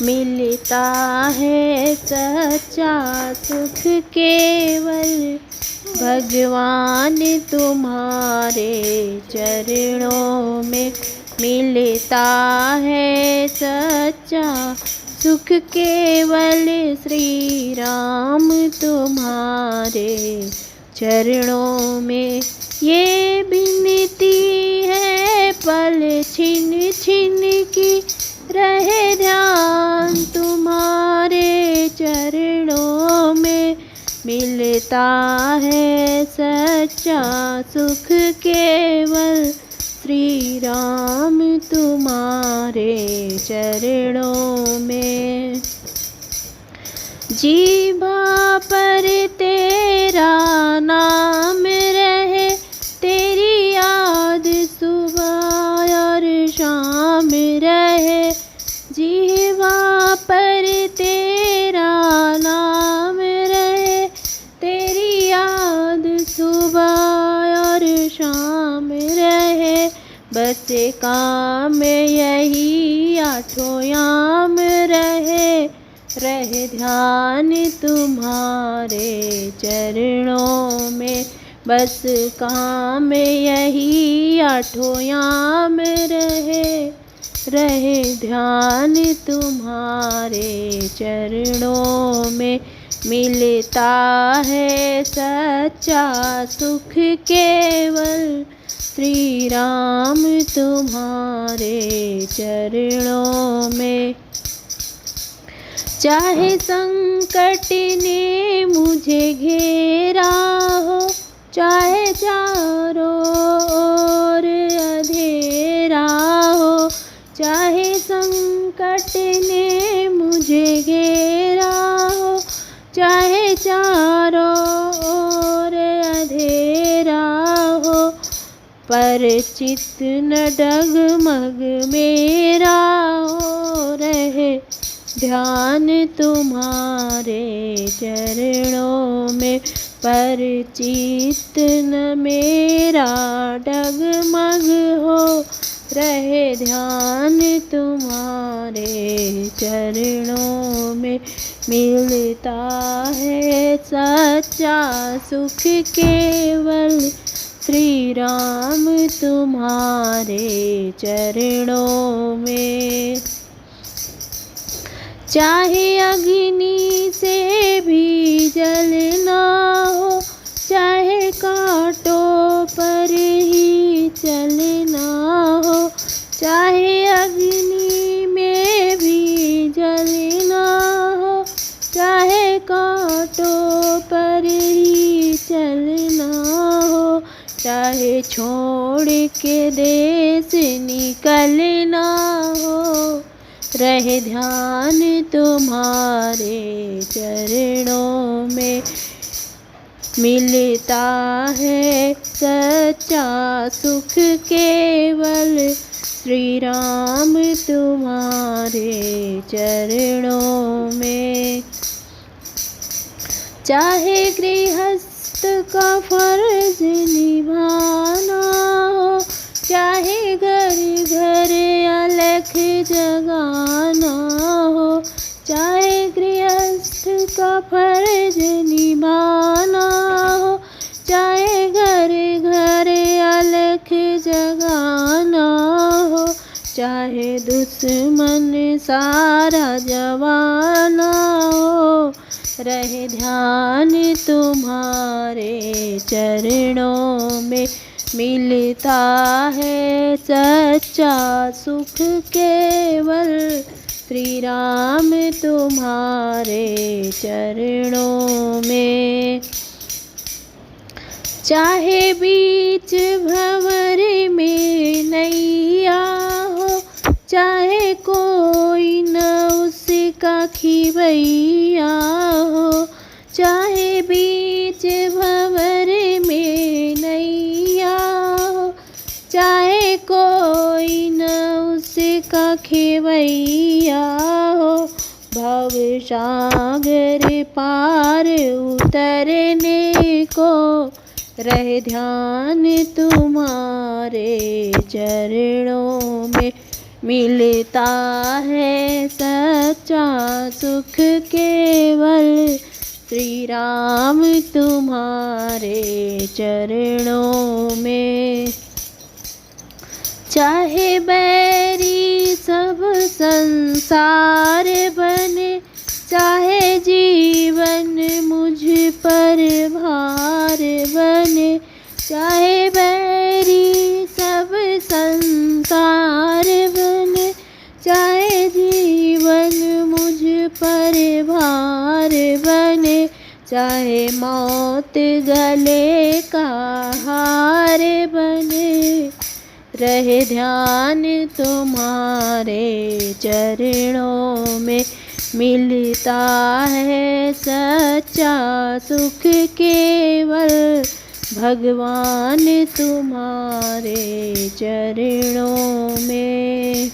मिलता है सच्चा सुख केवल भगवान तुम्हारे चरणों में। मिलता है सच्चा सुख केवल श्री राम तुम्हारे चरणों में। ये विनती है पल छिन छिन की रहे ध्यान तुम्हारे चरणों में। मिलता है सच्चा सुख केवल श्री राम तुम्हारे चरणों में। जीभा पर तेरा नाम रहे, तेरी याद सुबह और शाम रहे। जीभा पर तेरा नाम रहे, तेरी याद सुबह और शाम रहे। बस काम यही आठों याम रहे, रहे ध्यान तुम्हारे चरणों में। बस काम यही आठों याम रहे, रहे ध्यान तुम्हारे चरणों में। मिलता है सच्चा सुख केवल श्री राम तुम्हारे चरणों में। चाहे संकट ने मुझे घेरा हो, चाहे चारों ओर अंधेरा हो। चाहे संकट ने मुझे घेरा हो, चाहे चारों ओर अंधेरा हो। पर चित्त न डगमग मेरा हो, रहे ध्यान तुम्हारे चरणों में। पर चित्त न मेरा डगमग हो, रहे ध्यान तुम्हारे चरणों में। मिलता है सच्चा सुख केवल श्री राम तुम्हारे चरणों में। चाहे अग्नि से भी जलना हो, चाहे कांटों पर ही चलना हो। चाहे अग्नि में भी जलना हो, चाहे कांटों पर ही चलना हो। चाहे छोड़ के देश निकलना हो, रहे ध्यान तुम्हारे चरणों में। मिलता है सच्चा सुख केवल श्री राम तुम्हारे चरणों में। चाहे गृहस्थ का फर्ज निभाना हो, चाहे घर घर अलख जगाना हो। चाहे गृहस्थ का फर्ज निभाना हो, चाहे घर घर अलख जगाना हो। चाहे दुश्मन सारा जवाना हो, रहे ध्यान तुम्हारे चरणों में। मिलता है सच्चा सुख केवल श्री राम तुम्हारे चरणों में। चाहे बीच भंवर में नैया हो, चाहे कोई न उसका खिवैया हो। चाहे बीच भंवर में नैया हो, चाहे कोई न उसका खिवैया हो। भव सागर पार उतरने को, रहे ध्यान तुम्हारे चरणों में। मिलता है सच्चा सुख केवल श्री राम तुम्हारे चरणों में। चाहे बैरी सब संसार बने, चाहे जीवन मुझ पर भार बने, चाहे बैरी सब संसार बने, चाहे जीवन मुझ पर भार बने, चाहे मौत गले का हार बने, रहे ध्यान तुम्हारे चरणों में। मिलता है सच्चा सुख केवल भगवान तुम्हारे चरणों में।